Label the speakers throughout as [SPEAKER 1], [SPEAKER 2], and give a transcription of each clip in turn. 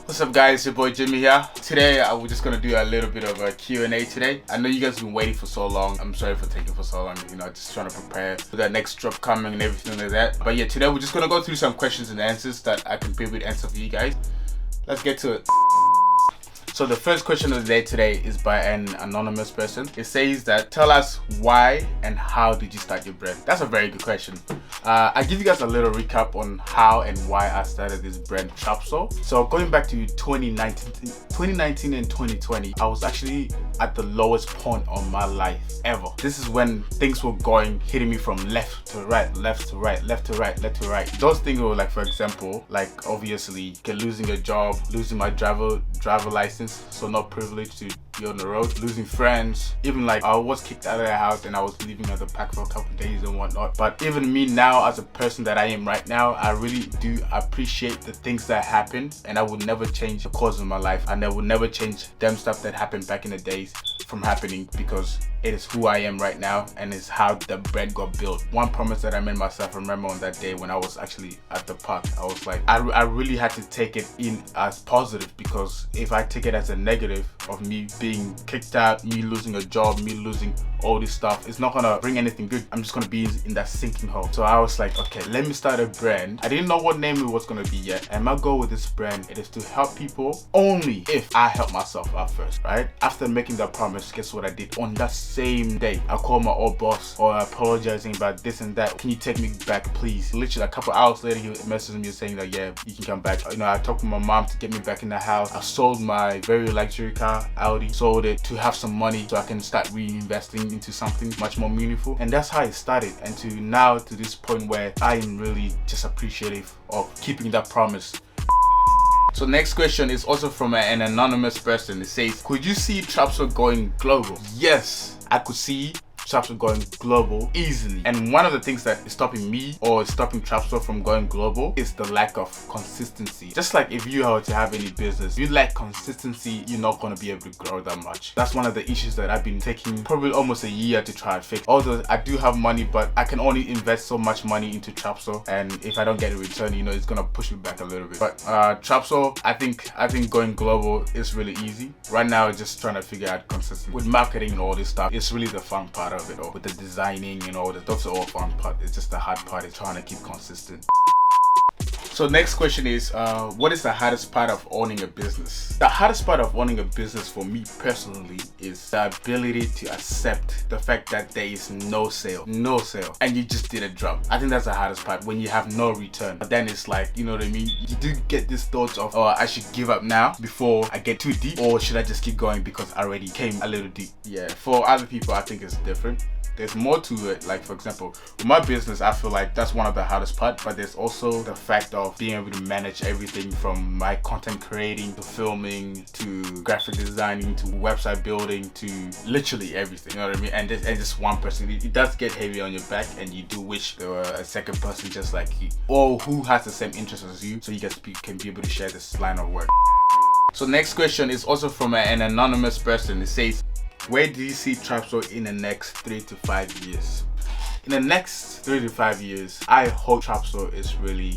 [SPEAKER 1] What's up guys, your boy Jimmy here. Today we're just gonna do a little bit of a Q&A today. I know you guys have been waiting for so long. I'm sorry for taking for so long, just trying to prepare for that next drop coming and everything like that. But yeah, today we're just gonna go through some questions and answers that I can be able to answer for you guys. Let's get to it. So the first question of the day today is by an anonymous person. It says that, tell us why and how did you start your brand? That's a very good question. I give you guys a little recap on how and why I started this brand, Trapsoul. So going back to 2019 and 2020, I was actually at the lowest point of my life ever. This is when things were hitting me from left to right, left to right, left to right, left to right. Those things were like, for example, like obviously losing a job, losing my driver license, so not privileged to be on the road, losing friends, even like I was kicked out of the house and I was living at the back for a couple of days and whatnot. But even me now, as a person that I am right now, I really do appreciate the things that happened, and I would never change the course of my life, and I would never change them stuff that happened back in the days from happening, because it is who I am right now and it's how the brand got built. One promise that I made myself, remember on that day when I was actually at the park, I was like, I really had to take it in as positive, because if I take it as a negative of me being kicked out, me losing a job, me losing all this stuff, it's not gonna bring anything good. I'm just gonna be in that sinking hole. So I was like, okay, let me start a brand. I didn't know what name it was gonna be yet, and my goal with this brand, it is to help people only if I help myself out first, right? After making that promise, guess what I did? On that same day, I called my old boss, or apologizing about this and that. Can you take me back, please? Literally a couple hours later, he messaged me saying that, yeah, you can come back. I talked to my mom to get me back in the house. I sold my very luxury car, Audi, sold it to have some money so I can start reinvesting into something much more meaningful. And that's how it started, and to now to this point where I am really just appreciative of keeping that promise. So next question is also from an anonymous person. It says, could you see Trapsoul going global? Yes, I could see Trapsoul going global easily. And one of the things that is stopping me or stopping Trapsoul from going global is the lack of consistency. Just like if you are to have any business, if you lack consistency, you're not going to be able to grow that much. That's one of the issues that I've been taking probably almost a year to try and fix. Although I do have money, but I can only invest so much money into Trapsoul, and if I don't get a return, it's going to push me back a little bit. But Trapsoul, I think going global is really easy. Right now, just trying to figure out consistency. With marketing and all this stuff, it's really the fun part of it all. With the designing and all that, that's all fun part. It's just the hard part is trying to keep consistent. So next question is, what is the hardest part of owning a business? The hardest part of owning a business for me personally is the ability to accept the fact that there is no sale, and you just did a drop. I think that's the hardest part, when you have no return. But then it's like, you know what I mean? You do get these thoughts of, oh, I should give up now before I get too deep, or should I just keep going because I already came a little deep? Yeah, for other people, I think it's different. There's more to it. Like, for example, with my business, I feel like that's one of the hardest parts, but there's also the fact of being able to manage everything from my content creating to filming to graphic designing to website building to literally everything, you know what I mean? And just one person, it does get heavy on your back, and you do wish there were a second person just like you, or who has the same interests as you, so you guys can be able to share this line of work. So next question is also from an anonymous person. It says, where do you see Trapsoul in the next 3 to 5 years? In the next 3 to 5 years, I hope Trapsoul is really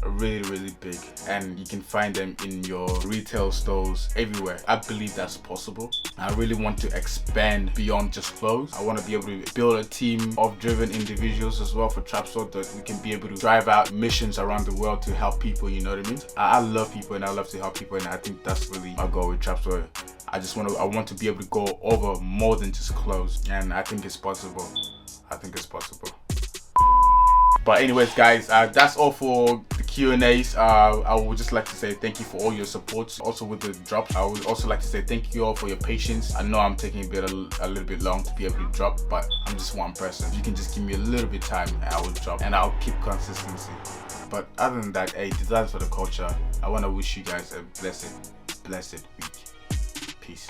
[SPEAKER 1] big, and you can find them in your retail stores everywhere. I believe that's possible. I really want to expand beyond just clothes. I want to be able to build a team of driven individuals as well for Trapsoul, that we can be able to drive out missions around the world to help people, you know what I mean? I love people and I love to help people, and I think that's really my goal with Trapsoul. I want to be able to go over more than just clothes, and I think it's possible. But anyways guys, that's all for the Q&As. I would just like to say thank you for all your support. Also with the drops, I would also like to say thank you all for your patience. I know I'm taking a little bit long to be able to drop, but I'm just one person. You can just give me a little bit of time and I will drop, and I'll keep consistency. But other than that, hey, Designs for the Culture, I want to wish you guys a blessed week. Peace.